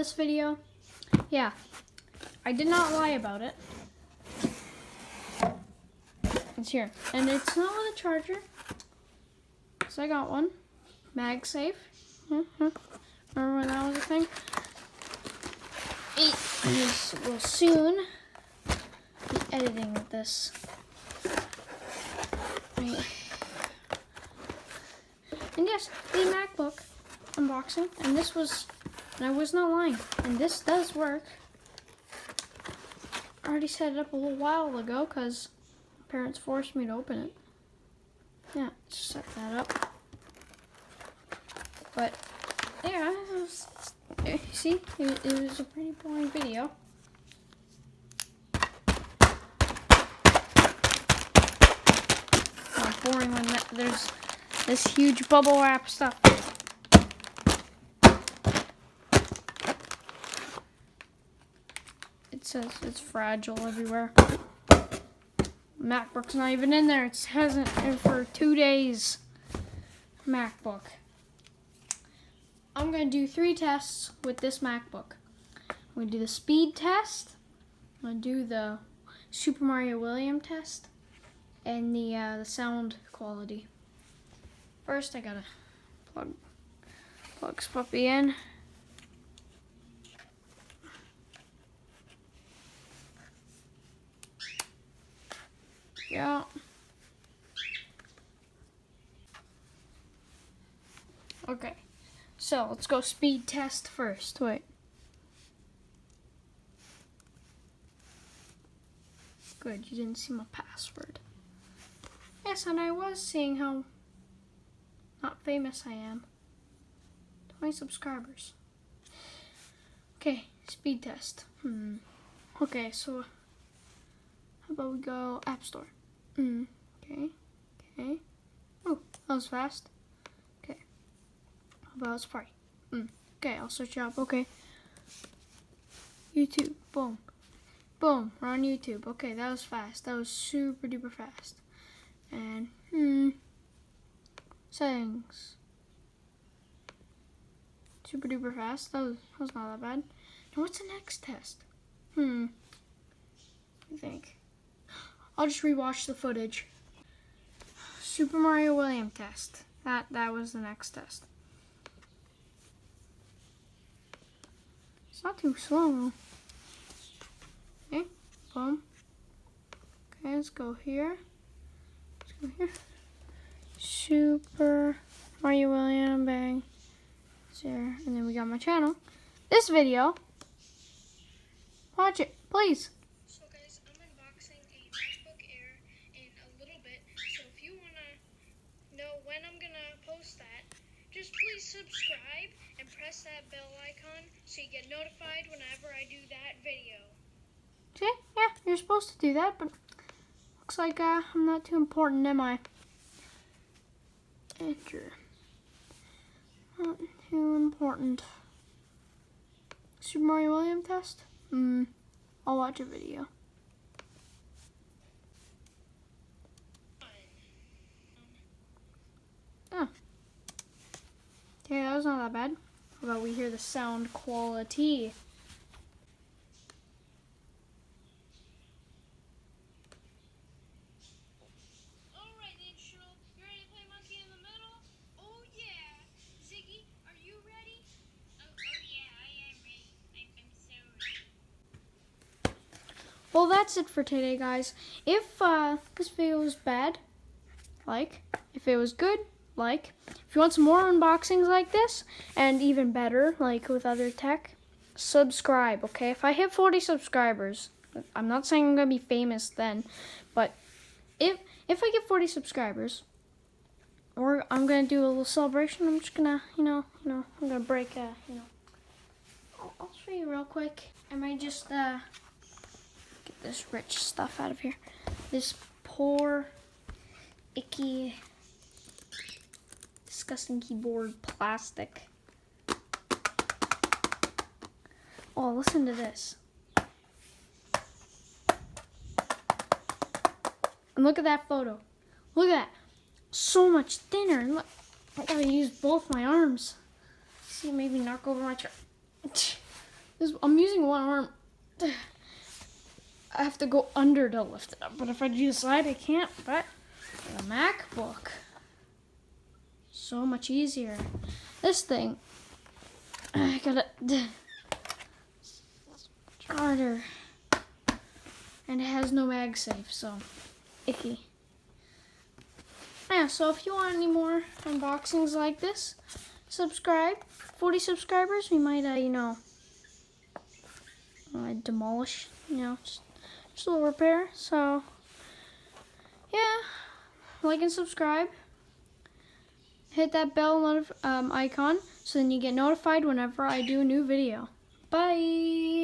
this video? Yeah, I did not lie about it. It's here. And it's not with a charger. So I got one. MagSafe. Remember when that was a thing? I will soon be editing with this. And yes, the MacBook unboxing. And this was, and I was not lying. And this does work. I already set it up a little while ago because parents forced me to open it. Yeah, just set that up. But yeah, you see, it was a pretty boring video. Not boring when there's this huge bubble wrap stuff. It says it's fragile everywhere. MacBook's not even in there. It hasn't been for 2 days. MacBook. I'm going to do 3 tests with this MacBook. I'm going to do the speed test. I'm going to do the Super Mario William test. And the sound quality. First, I got to plug Spuppy in. Yeah. Okay. So, let's go speed test first. Wait. Good, you didn't see my password. Yes, and I was seeing how not famous I am. 20 subscribers. Okay, speed test. Okay, so how about we go App Store? Okay. Oh, that was fast. Okay. How about Sprite? Okay, I'll search up. Okay. YouTube. Boom. Boom. We're on YouTube. Okay, that was fast. That was super duper fast. And settings. Super duper fast. That was not that bad. Now what's the next test? I think. I'll just rewatch the footage. Super Mario William test. That was the next test. It's not too slow. Okay, boom. Okay, let's go here. Super Mario William, bang. There, and then we got my channel. This video. Watch it, please. So guys, I'm unboxing a MacBook Air in a little bit. So if you wanna know when I'm gonna post that, just please subscribe and press that bell icon so you get notified whenever I do that video. See? Yeah, you're supposed to do that, but looks like I'm not too important, am I? Enter. Not too important. Super Mario William test? I'll watch a video. Oh. Okay, that was not that bad. How about we hear the sound quality? Alright then, Shrill, you ready to play Monkey in the Middle? Oh yeah! Ziggy, are you ready? Oh yeah, I am ready. I'm so ready. Well, that's it for today, guys. If this video was bad, like. If it was good, like. If you want some more unboxings like this, and even better, like with other tech, subscribe, okay? If I hit 40 subscribers, I'm not saying I'm going to be famous then, but if I get 40 subscribers, I'm going to do a little celebration. I'm just going to, I'm going to break, I'll show you real quick. I might just, get this rich stuff out of here. This poor, icky, disgusting keyboard plastic. Oh, listen to this. And look at that photo. Look at that. So much thinner. Look, I gotta use both my arms. See, maybe knock over my chair. I'm using one arm. I have to go under to lift it up, but if I do the side, I can't. But the MacBook, so much easier. This thing, I gotta harder, and it has no MagSafe, so icky. Yeah, so if you want any more unboxings like this, subscribe. 40 subscribers, we might, demolish, just a little repair. So, yeah, like and subscribe. Hit that bell icon so then you get notified whenever I do a new video. Bye!